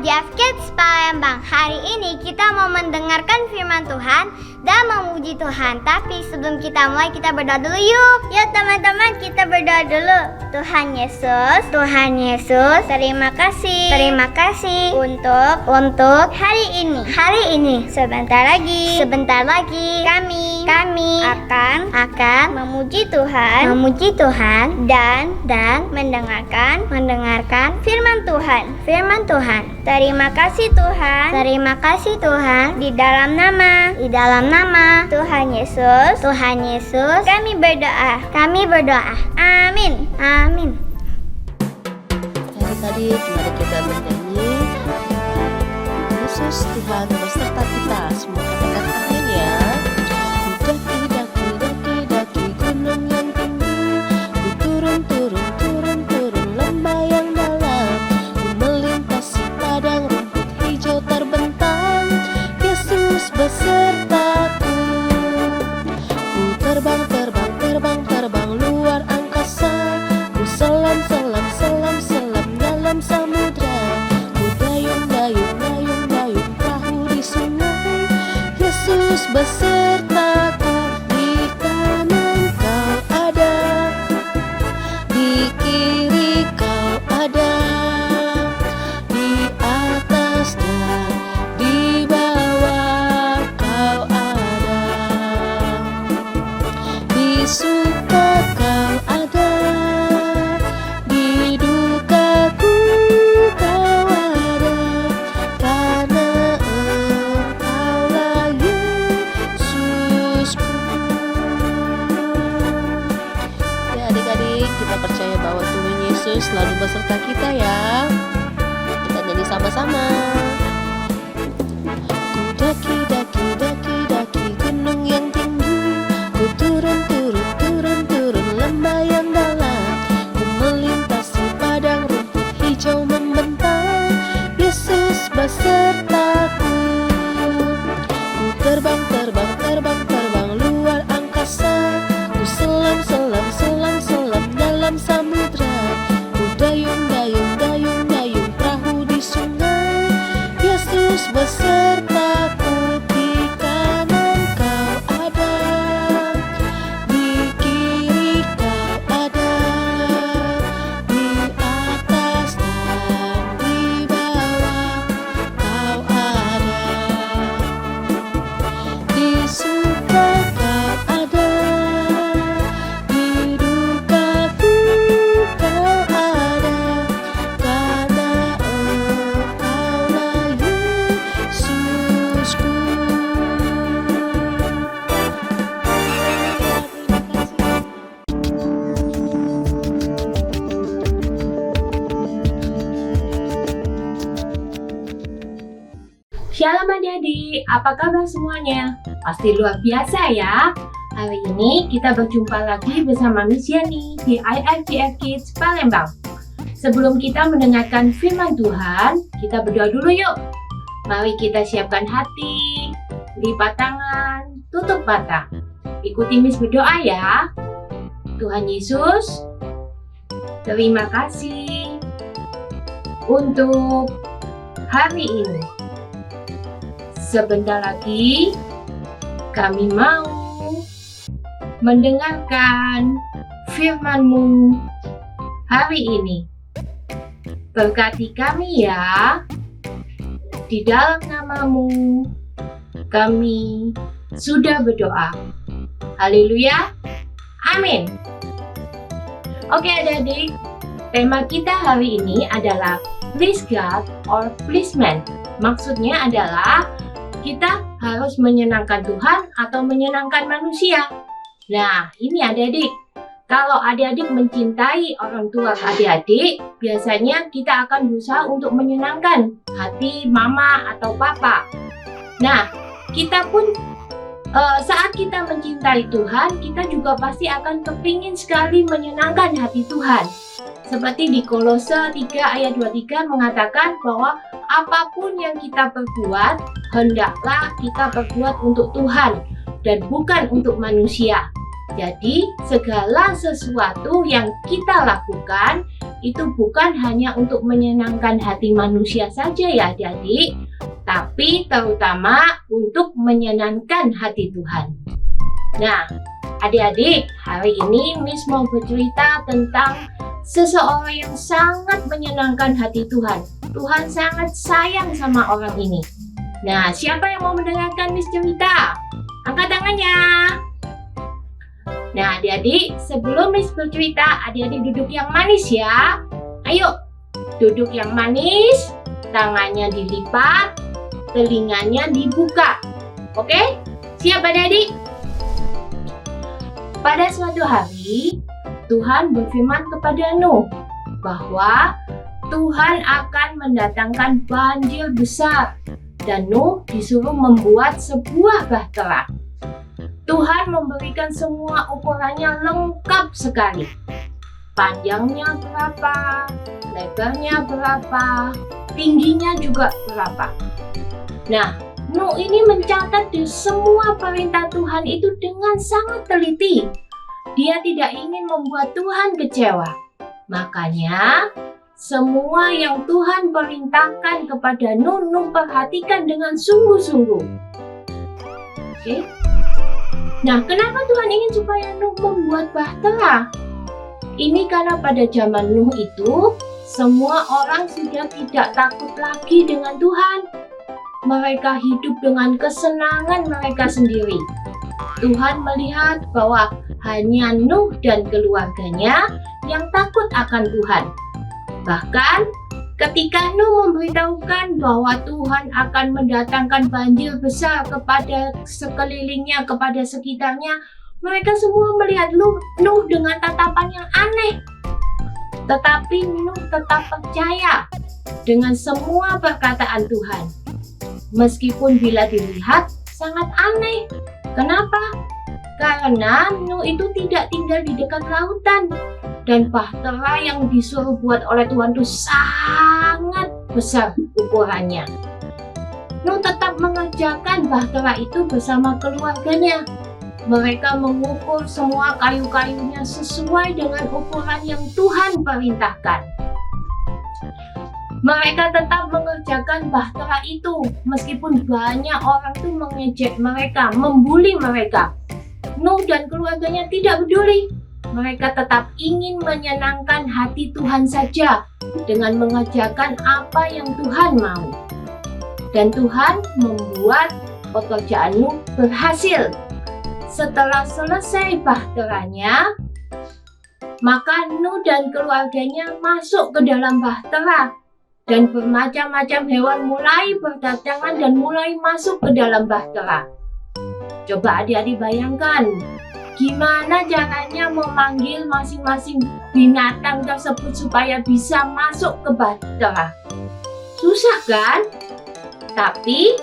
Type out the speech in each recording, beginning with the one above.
IFGF Kids Palembang. Hari ini kita mau mendengarkan firman Tuhan dan memuji Tuhan. Tapi sebelum kita mulai, kita berdoa dulu yuk. Yuk teman-teman, kita berdoa dulu. Tuhan Yesus, terima kasih untuk hari ini. Sebentar lagi kami akan memuji Tuhan dan mendengarkan firman Tuhan. Terima kasih Tuhan. Di dalam nama Tuhan Yesus kami berdoa. Amin. Adik-adik, mari kita bernyanyi. Yesus Tuhan beserta kita. Semua katakan amin ya. Daki gunung yang tinggi, ku turun lembah yang dalam, ku melintasi padang rumput hijau terbentang. Yesus besertaku, ku terbang luar angkasa, ku selam dalam samudra, ku dayung perahu di sungai. Yesus besertaku, di kanan kau ada, di kiri kau ada, di atas dan di bawah kau ada, di suka kau ada, di dukaku kau ada, karena Engkaulah Yesusku. Ya adik-adik, kita percaya bahwa Tuhan Yesus selalu beserta kita ya. Kita nyanyi sama-sama. Ku daki gunung yang tinggi, ku turun lembah yang dalam, ku melintasi padang rumput hijau membentang. Yesus besertaku, ku terbang luar angkasa, ku selam dalam samudra, ku dayung perahu di sungai. Yesus besertaku, di kanan kau ada, di kiri kau ada, di atas dan di bawah kau ada, di suka kau ada, di dukaku kau ada, karena Engkaulah Yesusku. Shalom adik-adik, apa kabar semuanya? Pasti luar biasa ya. Hari ini kita berjumpa lagi bersama Miss Yani di IFGF Kids Palembang. Sebelum kita mendengarkan firman Tuhan, kita berdoa dulu yuk. Mari kita siapkan hati, lipat tangan, tutup mata. Ikuti Miss berdoa ya. Tuhan Yesus, terima kasih untuk hari ini. Sebentar lagi kami mau mendengarkan firman-Mu hari ini. Berkati kami ya. Di dalam nama-Mu kami sudah berdoa. Haleluya. Amin. Oke adik-adik, tema kita hari ini adalah please God or please man. Maksudnya adalah kita harus menyenangkan Tuhan atau menyenangkan manusia. Nah, ini adik-adik. Kalau adik-adik mencintai orang tua adik-adik, biasanya kita akan berusaha untuk menyenangkan hati mama atau papa. Nah, kita pun saat kita mencintai Tuhan, kita juga pasti akan kepingin sekali menyenangkan hati Tuhan. Seperti di Kolose 3 ayat 23 mengatakan bahwa apapun yang kita perbuat, hendaklah kita perbuat untuk Tuhan dan bukan untuk manusia. Jadi segala sesuatu yang kita lakukan itu bukan hanya untuk menyenangkan hati manusia saja ya adik-adik, tapi terutama untuk menyenangkan hati Tuhan. Nah, adik-adik, hari ini Miss mau bercerita tentang seseorang yang sangat menyenangkan hati Tuhan. Tuhan sangat sayang sama orang ini. Nah, siapa yang mau mendengarkan Miss cerita? Angkat tangannya. Nah, adik-adik, sebelum Miss bercerita, adik-adik duduk yang manis ya. Ayo, duduk yang manis, tangannya dilipat, telinganya dibuka. Oke? Siap adik-adik? Pada suatu hari, Tuhan berfirman kepada Nuh bahwa Tuhan akan mendatangkan banjir besar dan Nuh disuruh membuat sebuah bahtera. Tuhan memberikan semua ukurannya lengkap sekali. Panjangnya berapa, lebarnya berapa, tingginya juga berapa. Nah, Nuh ini mencatat di semua perintah Tuhan itu dengan sangat teliti. Dia tidak ingin membuat Tuhan kecewa. Makanya, semua yang Tuhan perintahkan kepada Nuh, Nuh perhatikan dengan sungguh-sungguh. Oke? Nah, kenapa Tuhan ingin supaya Nuh membuat bahtera? Ini karena pada zaman Nuh itu, semua orang sudah tidak takut lagi dengan Tuhan. Mereka hidup dengan kesenangan mereka sendiri. Tuhan melihat bahwa hanya Nuh dan keluarganya yang takut akan Tuhan. Bahkan, ketika Nuh memberitahukan bahwa Tuhan akan mendatangkan banjir besar kepada sekelilingnya, kepada sekitarnya, mereka semua melihat Nuh dengan tatapan yang aneh. Tetapi Nuh tetap percaya dengan semua perkataan Tuhan. Meskipun bila dilihat sangat aneh. Kenapa? Karena Nuh itu tidak tinggal di dekat lautan. Dan bahtera yang disuruh buat oleh Tuhan itu sangat besar ukurannya. Nuh tetap mengerjakan bahtera itu bersama keluarganya. Mereka mengukur semua kayu-kayunya sesuai dengan ukuran yang Tuhan perintahkan. Mereka tetap mengerjakan bahtera itu meskipun banyak orang itu mengejek mereka, membuli mereka. Nuh dan keluarganya tidak peduli. Mereka tetap ingin menyenangkan hati Tuhan saja dengan mengerjakan apa yang Tuhan mau. Dan Tuhan membuat pekerjaan Nuh berhasil. Setelah selesai bahteranya, maka Nuh dan keluarganya masuk ke dalam bahtera. Dan bermacam-macam hewan mulai berdatangan dan mulai masuk ke dalam bahtera. Coba adik-adik bayangkan. Gimana caranya memanggil masing-masing binatang tersebut supaya bisa masuk ke bahtera? Susah kan? Tapi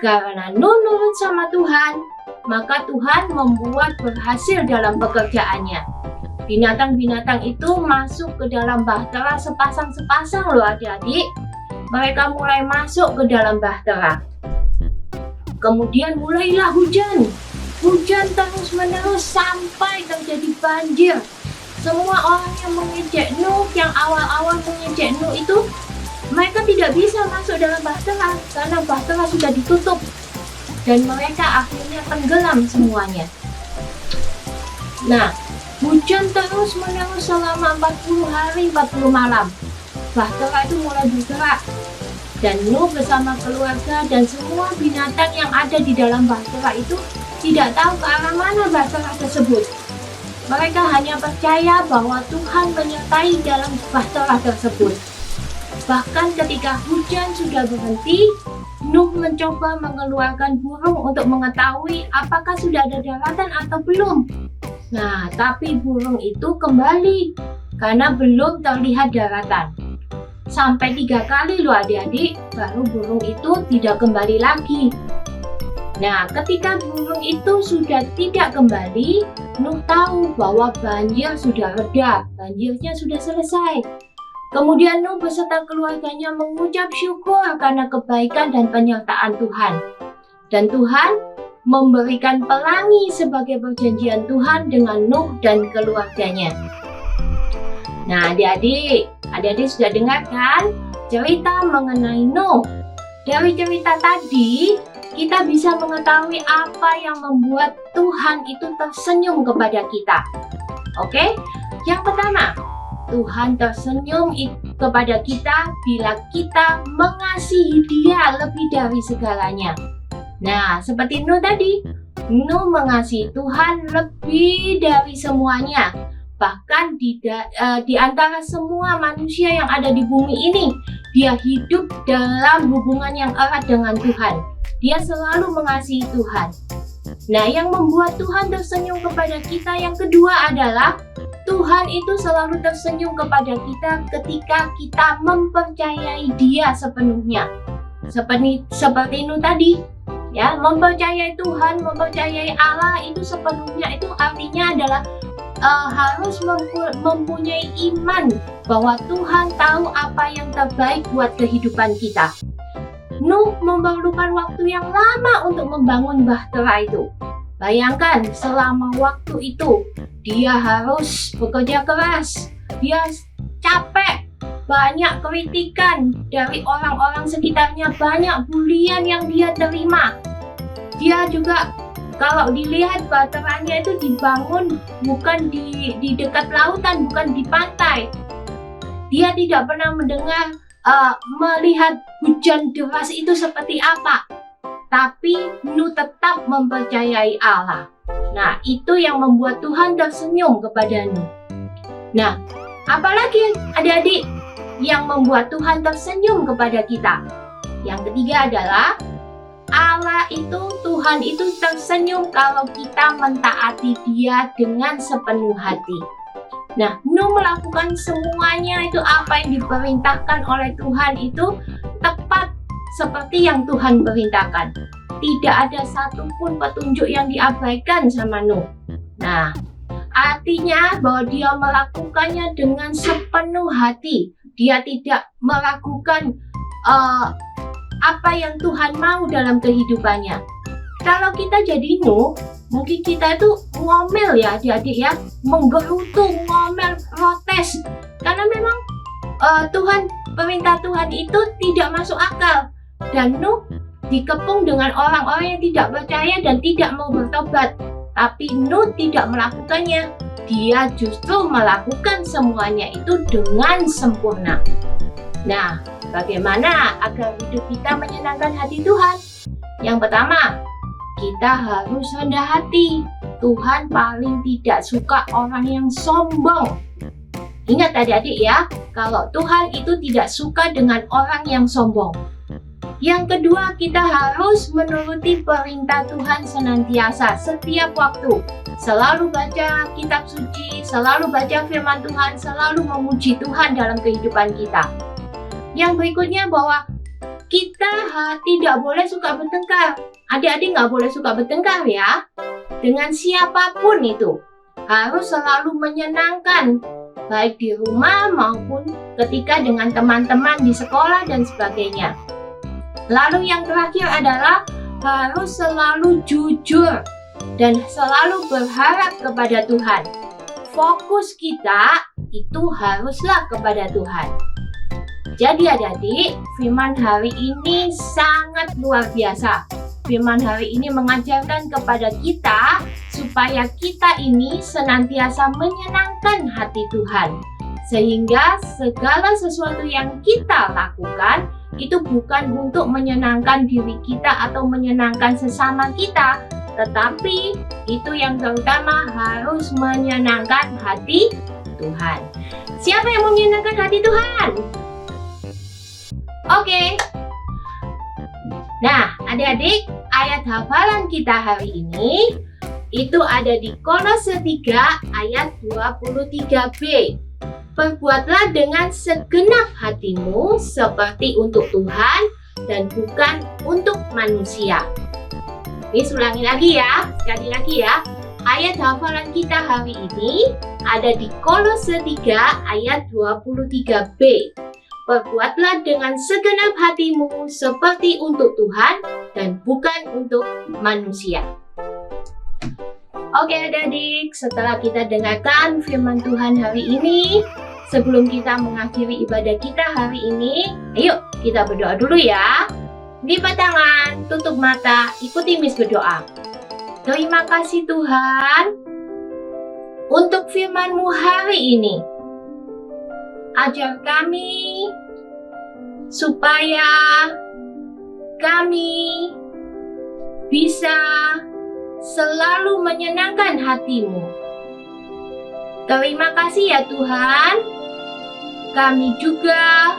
karena Nuh nurut sama Tuhan, maka Tuhan membuat berhasil dalam pekerjaannya. Binatang-binatang itu masuk ke dalam bahtera sepasang-sepasang loh adik-adik. Mereka mulai masuk ke dalam bahtera. Kemudian mulailah hujan. Hujan terus-menerus sampai terjadi banjir. Semua orang yang mengejek Nuh, yang awal-awal mengejek Nuh itu, mereka tidak bisa masuk dalam bahtera karena bahtera sudah ditutup. Dan mereka akhirnya tenggelam semuanya. Nah, hujan terus-menerus selama 40 hari, 40 malam. Bahtera itu mulai bergerak. Dan Nuh bersama keluarga dan semua binatang yang ada di dalam bahtera itu tidak tahu ke arah mana bahtera tersebut. Mereka hanya percaya bahwa Tuhan menyertai dalam bahtera tersebut. Bahkan ketika hujan sudah berhenti, Nuh mencoba mengeluarkan burung untuk mengetahui apakah sudah ada daratan atau belum. Nah, tapi burung itu kembali karena belum terlihat daratan. Sampai 3 kali loh adik-adik, baru burung itu tidak kembali lagi. Nah, ketika burung itu sudah tidak kembali, Nuh tahu bahwa banjir sudah reda, banjirnya sudah selesai. Kemudian Nuh beserta keluarganya mengucap syukur karena kebaikan dan penyertaan Tuhan. Dan Tuhan memberikan pelangi sebagai perjanjian Tuhan dengan Nuh dan keluarganya. Nah, adik-adik sudah dengar kan cerita mengenai Nuh? Dari cerita tadi, kita bisa mengetahui apa yang membuat Tuhan itu tersenyum kepada kita. Oke? Yang pertama, Tuhan tersenyum kepada kita bila kita mengasihi Dia lebih dari segalanya. Nah, seperti Nuh tadi, Nuh mengasihi Tuhan lebih dari semuanya. Bahkan di antara semua manusia yang ada di bumi ini, dia hidup dalam hubungan yang erat dengan Tuhan. Dia selalu mengasihi Tuhan. Nah, yang membuat Tuhan tersenyum kepada kita yang kedua adalah Tuhan itu selalu tersenyum kepada kita ketika kita mempercayai Dia sepenuhnya. Seperti Nuh tadi, ya, mempercayai Tuhan, mempercayai Allah itu sepenuhnya, itu artinya adalah harus mempunyai iman bahwa Tuhan tahu apa yang terbaik buat kehidupan kita. Nuh memerlukan waktu yang lama untuk membangun bahtera itu. Bayangkan, selama waktu itu dia harus bekerja keras, dia capek, banyak kritikan dari orang-orang sekitarnya, banyak bulian yang dia terima. Dia juga, kalau dilihat bahteranya itu dibangun bukan di dekat lautan, bukan di pantai. Dia tidak pernah melihat hujan deras itu seperti apa. Tapi Nuh tetap mempercayai Allah. Nah, itu yang membuat Tuhan tersenyum kepada Nuh. Nah, apalagi adik-adik yang membuat Tuhan tersenyum kepada kita? Yang ketiga adalah Tuhan itu tersenyum kalau kita mentaati Dia dengan sepenuh hati. Nah, Nuh melakukan semuanya itu apa yang diperintahkan oleh Tuhan itu tepat seperti yang Tuhan perintahkan. Tidak ada satupun petunjuk yang diabaikan sama Nuh. Nah, artinya bahwa dia melakukannya dengan sepenuh hati. Dia tidak melakukan apa yang Tuhan mau dalam kehidupannya. Kalau kita jadi Nuh, mungkin kita itu ngomel ya adik-adik ya, menggerutu, ngomel, protes. Karena memang perintah Tuhan itu tidak masuk akal. Dan Nuh dikepung dengan orang-orang yang tidak percaya dan tidak mau bertobat. Tapi Nuh tidak melakukannya. Dia justru melakukan semuanya itu dengan sempurna. Nah, bagaimana agar hidup kita menyenangkan hati Tuhan? Yang pertama, kita harus rendah hati. Tuhan paling tidak suka orang yang sombong. Ingat adik-adik ya, kalau Tuhan itu tidak suka dengan orang yang sombong. Yang kedua, kita harus menuruti perintah Tuhan senantiasa, setiap waktu. Selalu baca kitab suci, selalu baca firman Tuhan, selalu memuji Tuhan dalam kehidupan kita. Yang berikutnya bahwa kita tidak boleh suka bertengkar. Adik-adik nggak boleh suka bertengkar ya. Dengan siapapun itu. Harus selalu menyenangkan. Baik di rumah maupun ketika dengan teman-teman di sekolah dan sebagainya. Lalu yang terakhir adalah harus selalu jujur dan selalu berharap kepada Tuhan. Fokus kita itu haruslah kepada Tuhan. Jadi adik-adik, firman hari ini sangat luar biasa. Firman hari ini mengajarkan kepada kita supaya kita ini senantiasa menyenangkan hati Tuhan. Sehingga segala sesuatu yang kita lakukan itu bukan untuk menyenangkan diri kita atau menyenangkan sesama kita, tetapi itu yang terutama harus menyenangkan hati Tuhan. Siapa yang mau menyenangkan hati Tuhan? Oke. Nah, adik-adik, ayat hafalan kita hari ini itu ada di Kolose 3 ayat 23b. Perbuatlah dengan segenap hatimu seperti untuk Tuhan dan bukan untuk manusia. Ini ulangi lagi ya, sekali lagi ya. Ayat hafalan kita hari ini ada di Kolose 3 ayat 23b. Perbuatlah dengan segenap hatimu seperti untuk Tuhan dan bukan untuk manusia. Oke adik-adik, setelah kita dengarkan firman Tuhan hari ini, Sebelum kita mengakhiri ibadah kita hari ini, ayo kita berdoa dulu ya. Lipat tangan, tutup mata, ikuti Miss berdoa. Terima kasih Tuhan untuk firman-Mu hari ini. Ajar kami supaya kami bisa selalu menyenangkan hati-Mu. Terima kasih ya Tuhan. Kami juga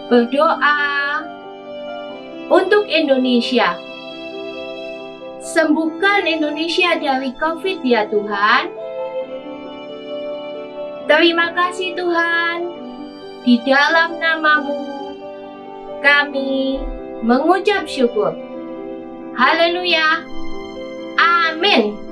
berdoa untuk Indonesia. Sembuhkan Indonesia dari COVID ya Tuhan. Terima kasih Tuhan. Di dalam nama-Mu kami mengucap syukur. Haleluya. Amin.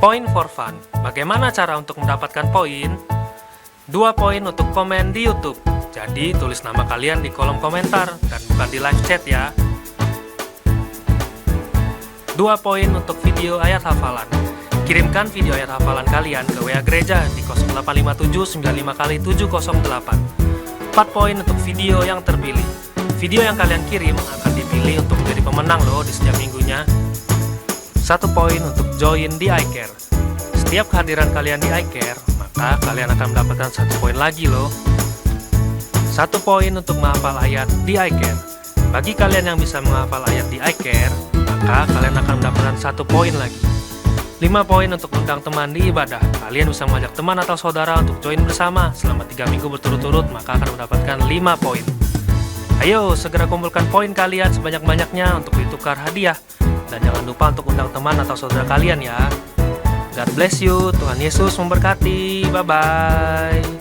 Point for fun. Bagaimana cara untuk mendapatkan poin? 2 poin untuk komen di YouTube. Jadi tulis nama kalian di kolom komentar dan bukan di live chat ya. 2 poin untuk video ayat hafalan. Kirimkan video ayat hafalan kalian ke WA gereja di 0857 95 kali 708. 4 poin untuk video yang terpilih. Video yang kalian kirim akan dipilih untuk menjadi pemenang loh di setiap minggunya. 1 poin untuk join di iCare. Setiap kehadiran kalian di iCare, maka kalian akan mendapatkan 1 poin lagi loh. 1 poin untuk menghafal ayat di iCare. Bagi kalian yang bisa menghafal ayat di iCare, maka kalian akan mendapatkan 1 poin lagi. 5 poin untuk undang teman di ibadah. Kalian bisa mengajak teman atau saudara untuk join bersama selama 3 minggu berturut-turut, maka akan mendapatkan 5 poin. Ayo, segera kumpulkan poin kalian sebanyak-banyaknya untuk ditukar hadiah. Dan jangan lupa untuk undang teman atau saudara kalian ya. God bless you, Tuhan Yesus memberkati. Bye-bye.